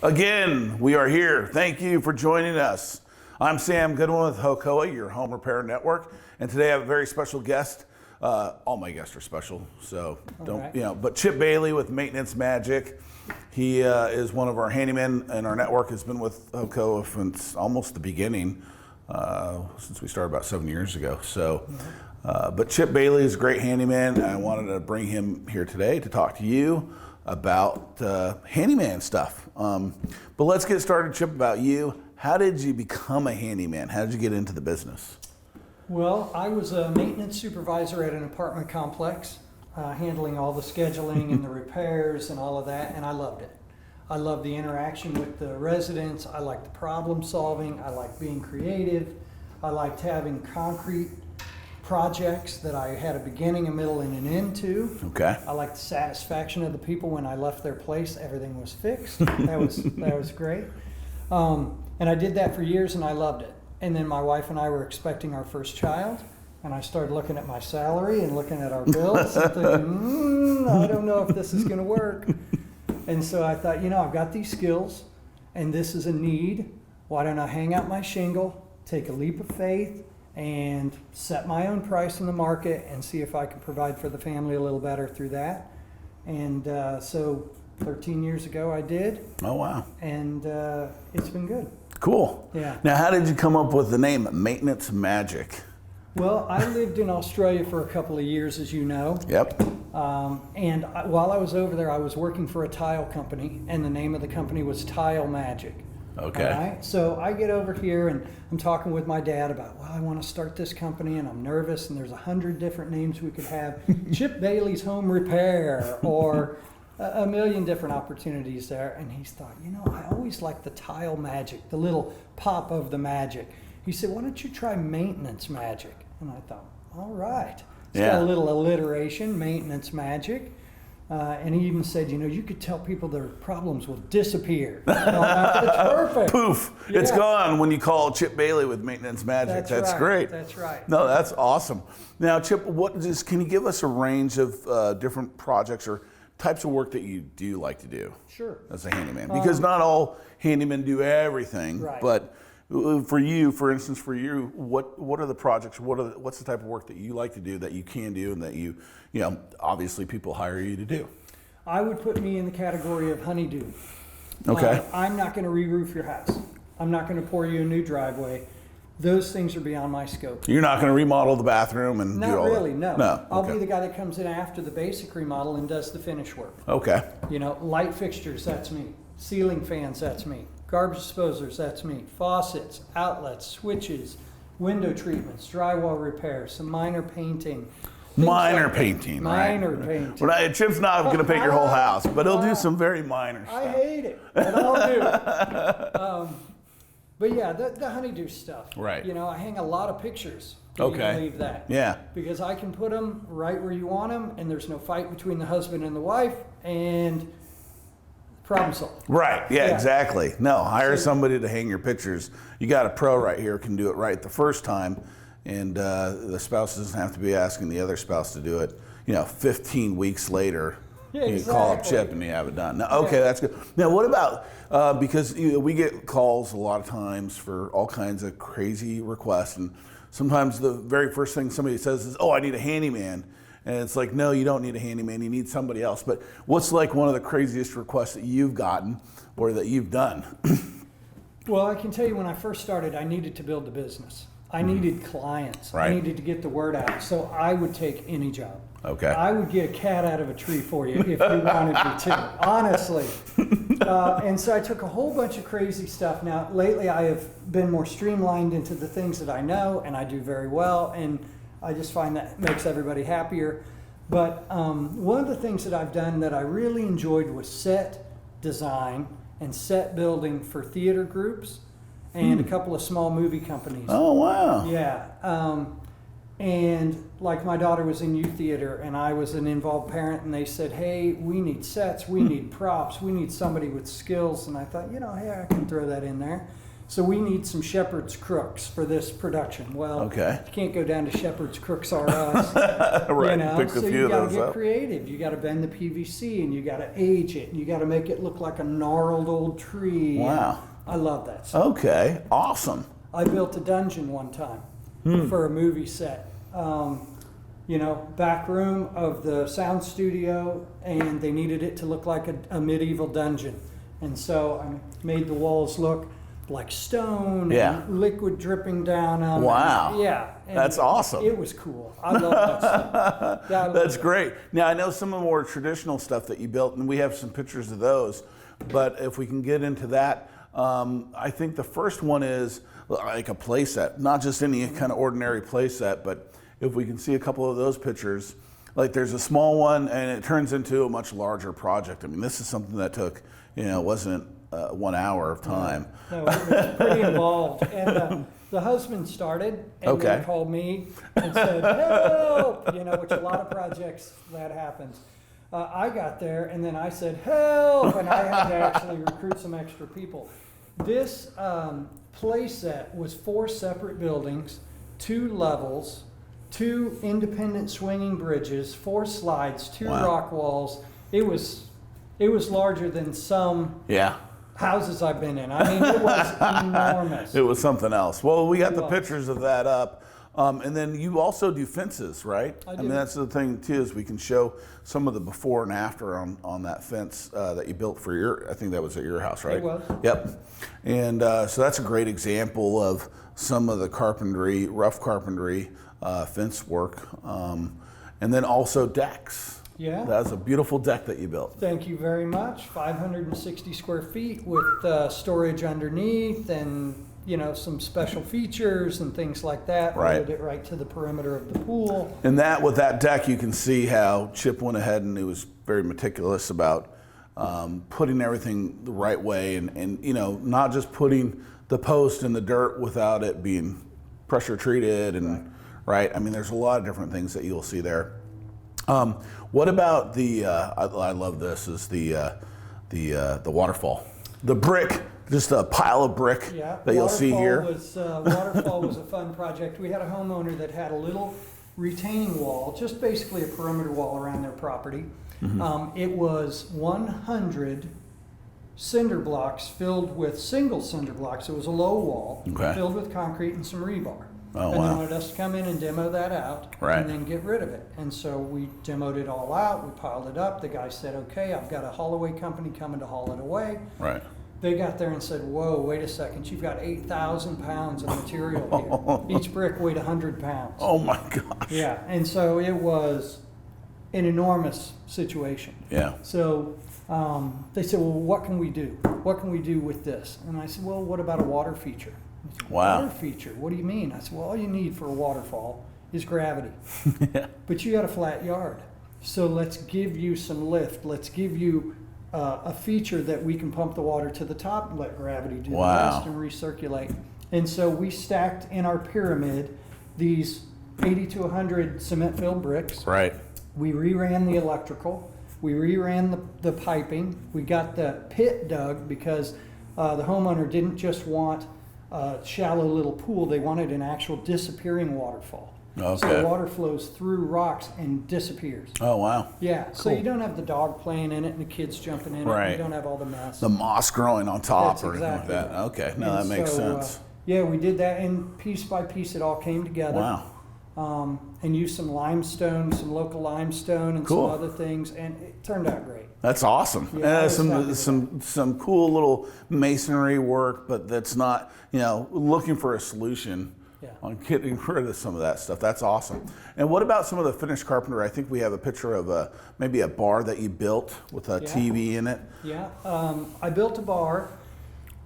Again, we are here. Thank you for joining us. I'm Sam Goodwin with Hocoa, your home repair network, and today I have a very special guest. All my guests are special, so but Chip Bailey with Maintenance Magic. He is one of our handymen in our network. Has been with Hocoa since almost the beginning, since we started about 7 years ago. So, but Chip Bailey is a great handyman, and I wanted to bring him here today to talk to you about handyman stuff. But let's get started, Chip, about you. How did you become a handyman? How did you get into the business? Well, I was a maintenance supervisor at an apartment complex, handling all the scheduling and the repairs and all of that, and I loved it. I loved the interaction with the residents. I liked the problem solving. I liked being creative. I liked having concrete projects that I had a beginning, a middle, and an end to. Okay. I liked the satisfaction of the people when I left their place. Everything was fixed. That was great. And I did that for years, and I loved it. And then my wife and I were expecting our first child, and I started looking at my salary and looking at our bills and thinking, I don't know if this is going to work. And so I thought, I've got these skills, and this is a need. Why don't I hang out my shingle, take a leap of faith, and set my own price in the market and see if I can provide for the family a little better through that. And so 13 years ago I did. Oh, wow. And it's been good. Cool. Yeah. Now, how did you come up with the name Maintenance Magic? Well, I lived in Australia for a couple of years, as you know. Yep. And while I was over there, I was working for a tile company, and the name of the company was Tile Magic. Okay. All right? So I get over here, and I'm talking with my dad about, I want to start this company, and I'm nervous, and there's 100 different names we could have. Chip Bailey's Home Repair, or a million different opportunities there. And he thought, I always like the tile magic, the little pop of the magic. He said, why don't you try Maintenance Magic? And I thought, all right. It's got a little alliteration, Maintenance Magic. And he even said, you could tell people their problems will disappear. It's perfect. Poof, yeah. It's gone when you call Chip Bailey with Maintenance Magic. That's right. Great. That's right. No, that's awesome. Now, Chip, can you give us a range of different projects or types of work that you do like to do? Sure. As a handyman, because not all handymen do everything. Right. But for instance, what are the projects? What's the type of work that you like to do that you can do and that you obviously people hire you to do? I would put me in the category of honeydew. Okay. I'm not going to re-roof your house. I'm not going to pour you a new driveway. Those things are beyond my scope. You're not going to remodel the bathroom and do all that? Not really, no. No. I'll Okay. be the guy that comes in after the basic remodel and does the finish work. Okay. Light fixtures, that's me. Ceiling fans, that's me. Garbage disposers, that's me. Faucets, outlets, switches, window treatments, drywall repairs, some minor painting. Minor painting. Well, Chip's not going to paint your whole house, but he'll do some very minor stuff. I hate it, but I'll do it. But yeah, the honeydew stuff. Right. I hang a lot of pictures. Can Okay. you believe that? Yeah. Because I can put them right where you want them, and there's no fight between the husband and the wife, and problem solved. Right. Yeah, exactly. No, hire somebody to hang your pictures. You got a pro right here who can do it right the first time, and the spouse doesn't have to be asking the other spouse to do it. 15 weeks later. Yeah, you call up Chip and you have it done. Now, okay, that's good. Now, what about, because we get calls a lot of times for all kinds of crazy requests, and sometimes the very first thing somebody says is, I need a handyman. And it's like, no, you don't need a handyman, you need somebody else. But what's like one of the craziest requests that you've gotten or that you've done? Well, I can tell you when I first started, I needed to build a business. I needed clients. Right. I needed to get the word out. So I would take any job. Okay. I would get a cat out of a tree for you if you wanted me to, honestly. And so I took a whole bunch of crazy stuff. Now, lately I have been more streamlined into the things that I know and I do very well, and I just find that makes everybody happier. But one of the things that I've done that I really enjoyed was set design and set building for theater groups and a couple of small movie companies. Oh, wow. Yeah. And like my daughter was in youth theater and I was an involved parent, and they said, hey, we need sets, we need props, we need somebody with skills. And I thought, hey, I can throw that in there. So we need some shepherd's crooks for this production. Well, Okay. you can't go down to Shepherd's Crooks R Us. Right. You know? Pick a So few you of got to those get up. creative. You got to bend the PVC, and you got to age it, and you got to make it look like a gnarled old tree. Wow. I love that stuff. Okay. Awesome. I built a dungeon one time for a movie set. Back room of the sound studio, and they needed it to look like a medieval dungeon. And so I made the walls look like stone, Yeah. and liquid dripping down on them. Wow. Yeah. And That's awesome. It was cool. I love that stuff. Yeah, I love That's it. great. Now, I know some of the more traditional stuff that you built, and we have some pictures of those, but if we can get into that, I think the first one is like a playset, not just any kind of ordinary playset, but if we can see a couple of those pictures, like there's a small one and it turns into a much larger project. I mean, this is something that took, it wasn't 1 hour of time. No, it was pretty involved. And the husband started and then called me and said, help, which a lot of projects that happens. I got there and then I said, help, and I had to actually recruit some extra people. This playset was 4 separate buildings, 2 levels, 2 independent swinging bridges, 4 slides, 2 rock walls. It was larger than some houses I've been in. I mean, it was enormous. It was something else. Well, we got the pictures of that up. And then you also do fences, right? I do. mean, that's the thing too, is we can show some of the before and after on that fence that you built for I think that was at your house, right? It was. Yep. And so that's a great example of some of the carpentry, rough carpentry fence work. And then also decks. Yeah. That's a beautiful deck that you built. Thank you very much. 560 square feet with storage underneath and some special features and things like that. Right. Loaded it right to the perimeter of the pool. And with that deck, you can see how Chip went ahead and he was very meticulous about putting everything the right way and not just putting the post in the dirt without it being pressure treated and right. I mean, there's a lot of different things that you'll see there. What about I love this, is the waterfall, the brick. Just a pile of brick that you'll see here. Waterfall was a fun project. We had a homeowner that had a little retaining wall, just basically a perimeter wall around their property. Mm-hmm. It was 100 cinder blocks filled with single cinder blocks. It was a low wall filled with concrete and some rebar. Oh, and wow. they wanted us to come in and demo that out and then get rid of it. And so we demoed it all out. We piled it up. The guy said, okay, I've got a haul away company coming to haul it away. Right. They got there and said, whoa, wait a second, you've got 8,000 pounds of material here. Each brick weighed 100 pounds. Oh my gosh. Yeah, and so it was an enormous situation. Yeah. So they said, well, what can we do? What can we do with this? And I said, well, what about a water feature? Said, wow. Water feature, what do you mean? I said, well, all you need for a waterfall is gravity. But you got a flat yard. So let's give you some lift. Let's give you a feature that we can pump the water to the top and let gravity do the rest and recirculate. And so we stacked in our pyramid these 80 to 100 cement-filled bricks. Right. We reran the electrical. We reran the piping. We got the pit dug because the homeowner didn't just want a shallow little pool. They wanted an actual disappearing waterfall. Okay. So the water flows through rocks and disappears. Oh, wow. Yeah, Cool. So you don't have the dog playing in it and the kids jumping in it. Right. You don't have all the mess. The moss growing on top That's or anything exactly like that. right. Okay. No, And that makes so, sense. Yeah, we did that, and piece by piece it all came together. Wow. And used some limestone, some local limestone, and Cool. some other things, and it turned out great. That's awesome. Yeah, I was happy with some cool little masonry work, but that's not, looking for a solution on getting rid of some of that stuff. That's awesome. And what about some of the finished carpentry? I think we have a picture of maybe a bar that you built with a TV in it. Yeah, I built a bar,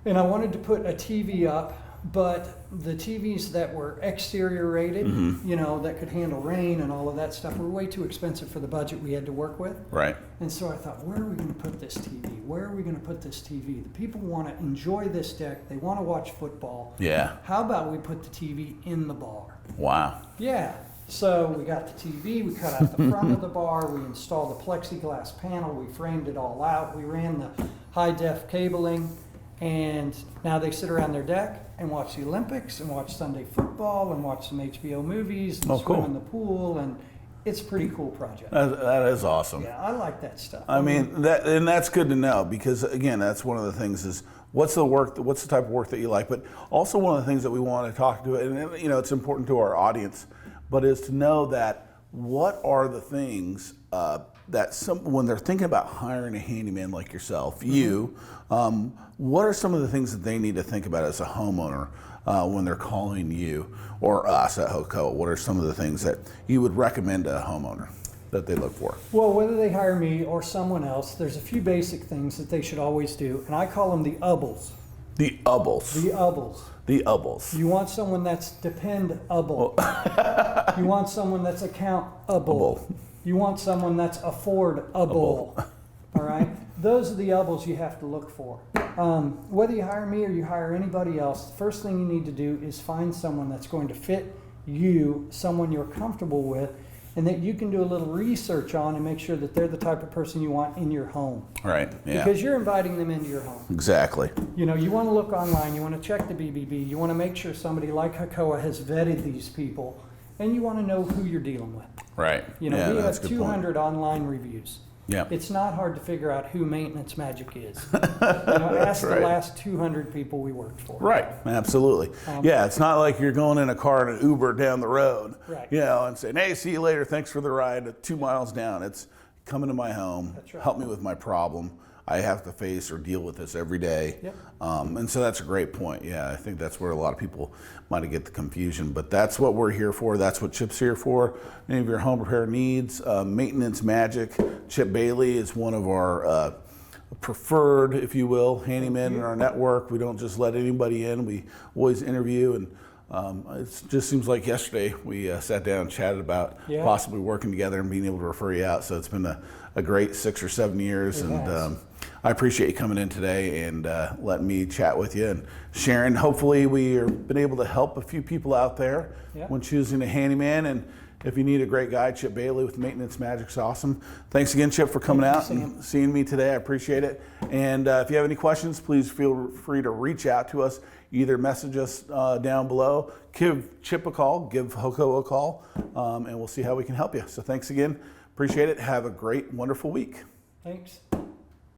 and I wanted to put a TV up, but the TVs that were exterior rated, that could handle rain and all of that stuff, were way too expensive for the budget we had to work with. Right. And so I thought, where are we going to put this TV? Where are we going to put this TV? The people want to enjoy this deck. They want to watch football. Yeah. How about we put the TV in the bar? Wow. Yeah. So we got the TV, we cut out the front of the bar, we installed the plexiglass panel, we framed it all out, we ran the high-def cabling, And now they sit around their deck and watch the Olympics and watch Sunday football and watch some HBO movies and swim cool. in the pool, and it's a pretty cool project. That is awesome. Yeah, I like that stuff. I mean, that's good to know, because again, that's one of the things is what's the type of work that you like, but also one of the things that we want to talk to, and you know, it's important to our audience, but is to know that what are the things that when they're thinking about hiring a handyman like yourself, what are some of the things that they need to think about as a homeowner when they're calling you or us at Hocoa? What are some of the things that you would recommend to a homeowner that they look for? Well, whether they hire me or someone else, there's a few basic things that they should always do, and I call them the ubbles. The ubbles. The ubbles. The ubbles. You want someone that's dependable. You want someone that's accountable. You want someone that's affordable. All right? Those are the ubbles you have to look for. Whether you hire me or you hire anybody else, the first thing you need to do is find someone that's going to fit you, someone you're comfortable with, and that you can do a little research on and make sure that they're the type of person you want in your home. Right, yeah. Because you're inviting them into your home. Exactly. You know, you want to look online, you want to check the BBB, you want to make sure somebody like Hocoa has vetted these people, and you want to know who you're dealing with. Right. You know, yeah, we that's have a good 200 online reviews. Yeah. It's not hard to figure out who Maintenance Magic is. Ask right. the last 200 people we worked for. Right, absolutely. Yeah, it's not like you're going in a car in an Uber down the road, Right. you know, and saying, hey, see you later, thanks for the ride 2 miles down. It's coming to my home, That's right. help me with my problem. I have to face or deal with this every day. Yep. And so that's a great point. Yeah, I think that's where a lot of people might get the confusion, but that's what we're here for. That's what Chip's here for. Any of your home repair needs, Maintenance Magic. Chip Bailey is one of our preferred, if you will, handymen in our network. We don't just let anybody in. We always interview, and it just seems like yesterday we sat down and chatted about possibly working together and being able to refer you out. So it's been a great 6 or 7 years, and I appreciate you coming in today and letting me chat with you and sharing. Hopefully we have been able to help a few people out there when choosing a handyman. And if you need a great guy, Chip Bailey with Maintenance Magic's awesome. Thanks again, Chip, for coming out and seeing me today. I appreciate it. And if you have any questions, please feel free to reach out to us. Either message us down below, give Chip a call, give Hocoa a call, and we'll see how we can help you. So thanks again. Appreciate it. Have a great, wonderful week. Thanks.